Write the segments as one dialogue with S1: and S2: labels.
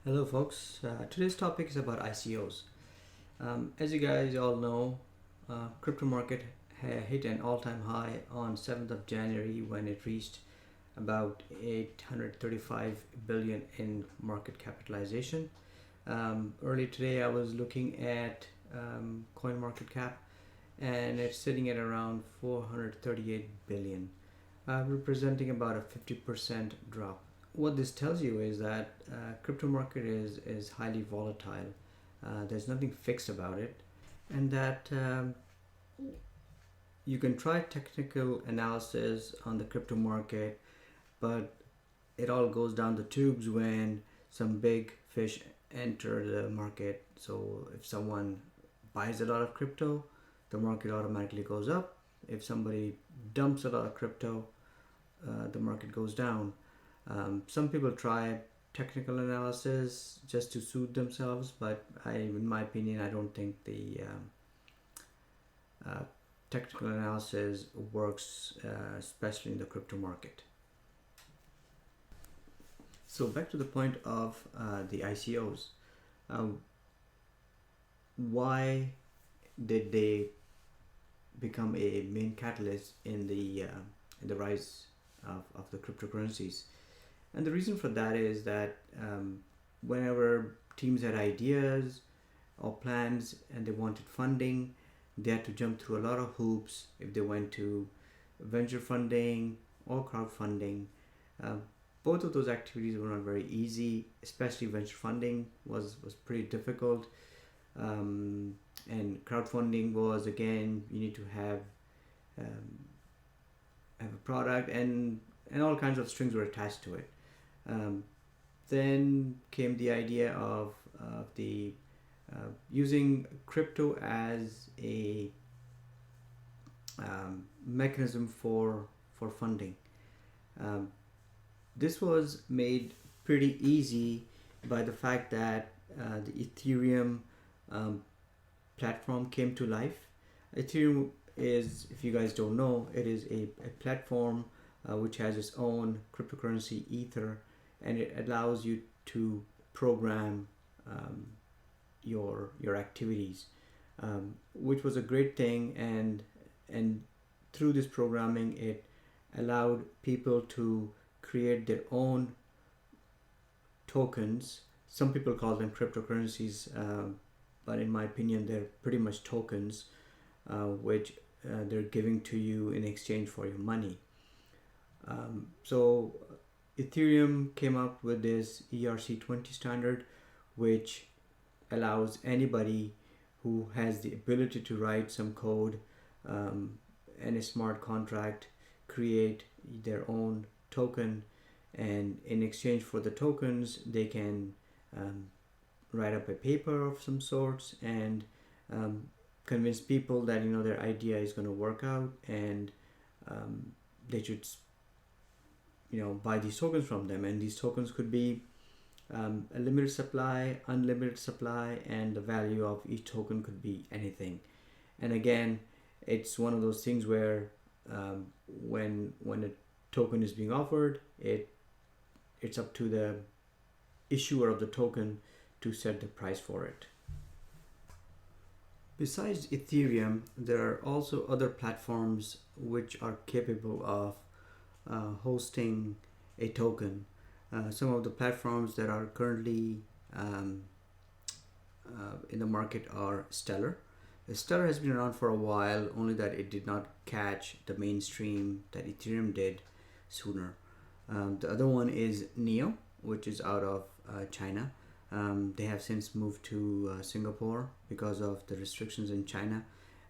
S1: Hello folks, today's topic is about ICOs. As you guys all know, crypto market hit an all-time high on 7th of January when it reached about 835 billion in market capitalization. Early today I was looking at coin market cap and it's sitting at around 438 billion, representing about a 50% drop. What this tells you is that crypto market is highly volatile. There's nothing fixed about it, and that you can try technical analysis on the crypto market, but it all goes down the tubes when some big fish enter the market. So if someone buys a lot of crypto, the market automatically goes up. If somebody dumps a lot of crypto, the market goes down. Some people try technical analysis just to soothe themselves, but in my opinion, I don't think the technical analysis works, especially in the crypto market. So back to the point of the ICOs. Why did they become a main catalyst in the rise of the cryptocurrencies? And the reason for that is that whenever teams had ideas or plans and they wanted funding, they had to jump through a lot of hoops if they went to venture funding or crowdfunding. Both of those activities were not very easy, especially venture funding was pretty difficult. And crowdfunding was, again, you need to have a product and all kinds of strings were attached to it. Then came the idea of the using crypto as a mechanism for funding. This was made pretty easy by the fact that the Ethereum platform came to life. Ethereum is, if you guys don't know, it is a platform which has its own cryptocurrency Ether, and it allows you to program your activities, which was a great thing. And through this programming, it allowed people to create their own tokens. Some people call them cryptocurrencies, but in my opinion, they're pretty much tokens, which they're giving to you in exchange for your money. So Ethereum came up with this ERC20 standard, which allows anybody who has the ability to write some code and a smart contract create their own token, and in exchange for the tokens they can write up a paper of some sorts and convince people that their idea is going to work out, and they should buy these tokens from them. And these tokens could be a limited supply, unlimited supply, and the value of each token could be anything. And again, it's one of those things where when a token is being offered, it's up to the issuer of the token to set the price for it. Besides Ethereum, there are also other platforms which are capable of hosting a token. Some of the platforms that are currently in the market are Stellar. Stellar has been around for a while, only that it did not catch the mainstream that Ethereum did sooner. The other one is Neo, which is out of China. They have since moved to Singapore because of the restrictions in China.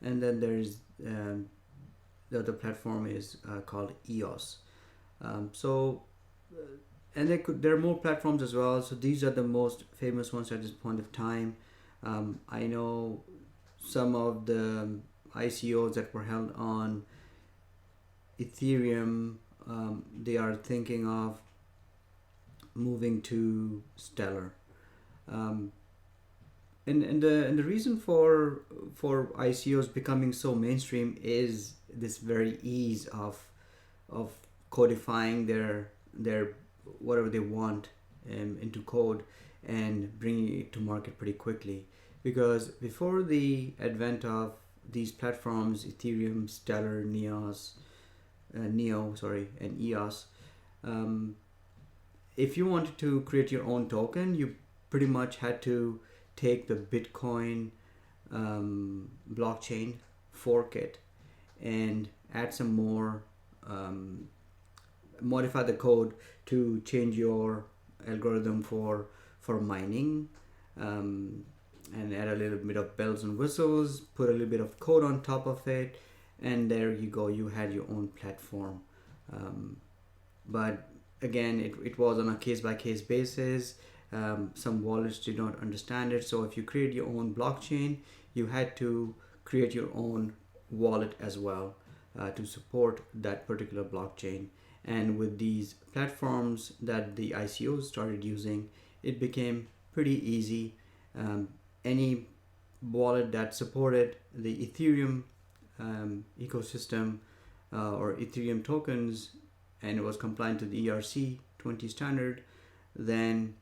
S1: And then there's the other platform is called EOS. And there are more platforms as well. So these are the most famous ones at this point of time. I know some of the ICOs that were held on Ethereum, they are thinking of moving to Stellar. And the reason for ICOs becoming so mainstream is this very ease of codifying their whatever they want into code. and bringing it to market pretty quickly. Because before the advent of these platforms, Ethereum, Stellar, Neo, sorry, and EOS, um, if you wanted to create your own token, you pretty much had to take the Bitcoin blockchain, fork it, and add some more, modify the code to change your algorithm for mining, um, and add a little bit of bells and whistles, put a little bit of code on top of it, and there you go. You had your own platform. But again, it was on a case by case basis. Some wallets did not understand it, so if you create your own blockchain, you had to create your own wallet as well to support that particular blockchain. And with these platforms that the ICOs started using, it became pretty easy. Any wallet that supported the Ethereum ecosystem or Ethereum tokens, and it was compliant to the ERC20 standard, then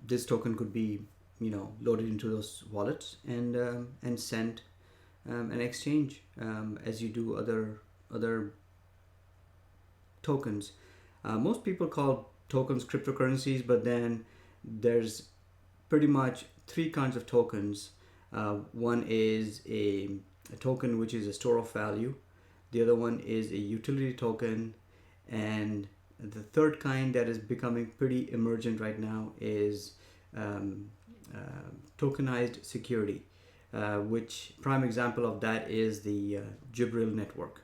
S1: this token could be, loaded into those wallets and sent and exchange as you do other tokens. Most people call tokens cryptocurrencies, but then there's pretty much three kinds of tokens. One is a token which is a store of value. The other one is a utility token, and the third kind that is becoming pretty emergent right now is tokenized security, which prime example of that is the Gibril network.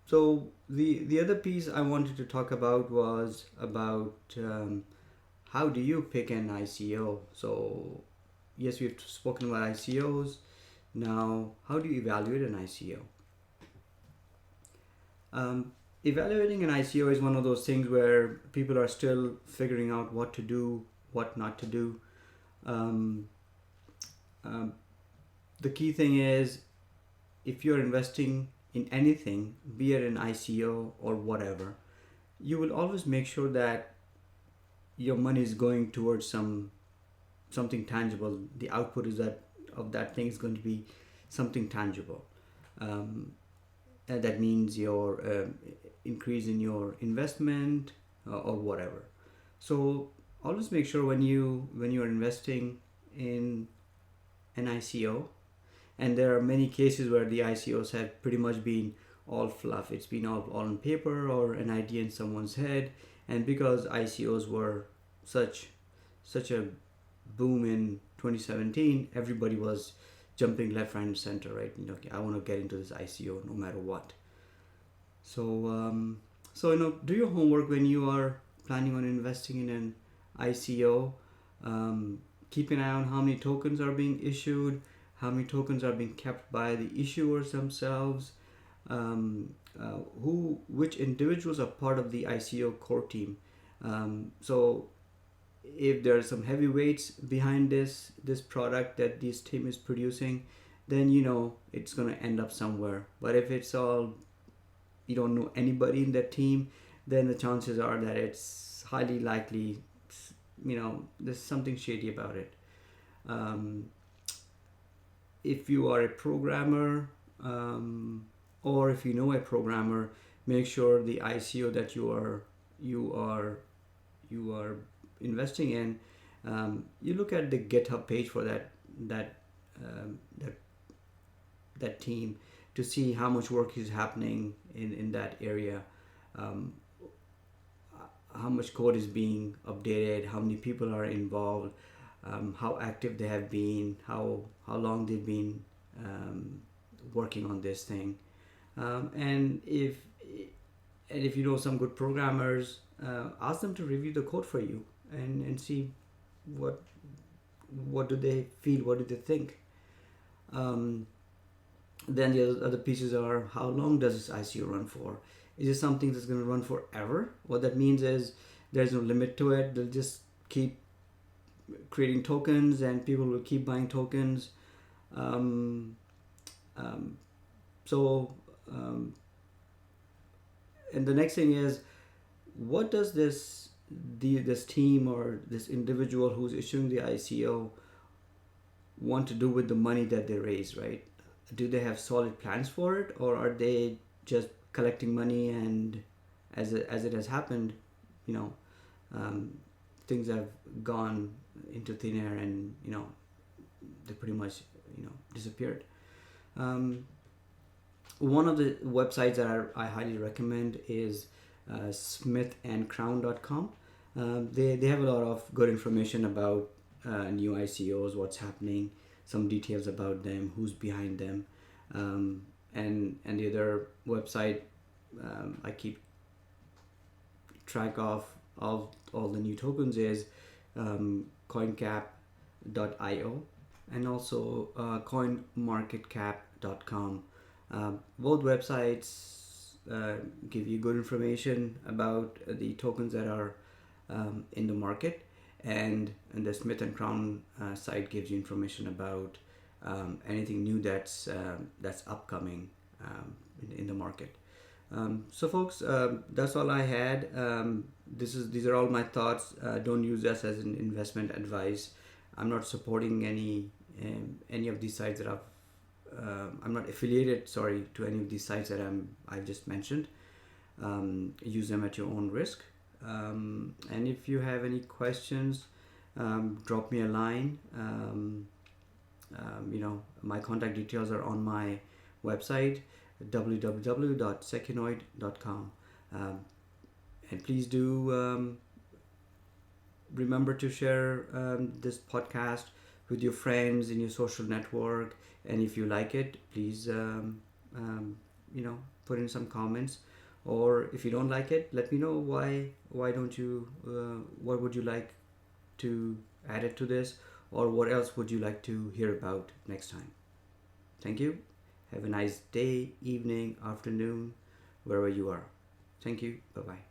S1: So the other piece I wanted to talk about was about how do you pick an ICO. So yes, we've spoken about ICOs. Now, how do you evaluate an ICO? Evaluating an ICO is one of those things where people are still figuring out what to do, what not to do. The key thing is, if you're investing in anything, be it an ICO or whatever, you will always make sure that your money is going towards something tangible. The output is of that thing is going to be something tangible. And that means your increase in your investment or whatever. So always make sure when you're investing in an ICO, and there are many cases where the ICOs have pretty much been all fluff. It's been all on paper or an idea in someone's head, and because ICOs were such a boom in 2017, everybody was jumping left, right, and center, right? I want to get into this ICO no matter what. So, do your homework when you are planning on investing in an ICO. Keep an eye on how many tokens are being issued, how many tokens are being kept by the issuers themselves, which individuals are part of the ICO core team. So if there are some heavyweights behind this product that this team is producing, then it's going to end up somewhere. But if it's all, you don't know anybody in that team, then the chances are that it's highly likely there's something shady about it. If you are a programmer, or if you know a programmer, make sure the ICO that you are investing in, you look at the GitHub page for that team to see how much work is happening in that area, how much code is being updated, how many people are involved, how active they have been, how long they've been working on this thing, and if you know some good programmers, ask them to review the code for you and see what do they feel, what do they think. Then the other pieces are, how long does this ICO run for? Is it something that's going to run forever? What that means is there's no limit to it. They'll just keep creating tokens and people will keep buying tokens. And the next thing is, what does this team or this individual who's issuing the ICO want to do with the money that they raise, right? Do they have solid plans for it, or are they just collecting money and as it has happened, you know, um, things have gone into thin air and they pretty much disappeared. Um, One of the websites that I highly recommend is smithandcrown.com. They have a lot of good information about new ICOs, what's happening, some details about them, who's behind them, and the other website I keep track of all the new tokens is coincap.io and also coinmarketcap.com. Both websites give you good information about the tokens that are in the market, and the Smith and Crown site gives you information about anything new that's upcoming in the market. So folks, that's all I had. These are all my thoughts. Don't use us as an investment advice. I'm not supporting any of these sites that I'm not affiliated, to any of these sites that I've just mentioned. Use them at your own risk. And if you have any questions, drop me a line. My contact details are on my website, www.secinoid.com. And please do remember to share this podcast with your friends in your social network. And if you like it, please put in some comments. Or if you don't like it, let me know why don't you, what would you like to add it to this, or what else would you like to hear about next time. Thank you. Have a nice day, evening, afternoon, wherever you are. Thank you. Bye-bye.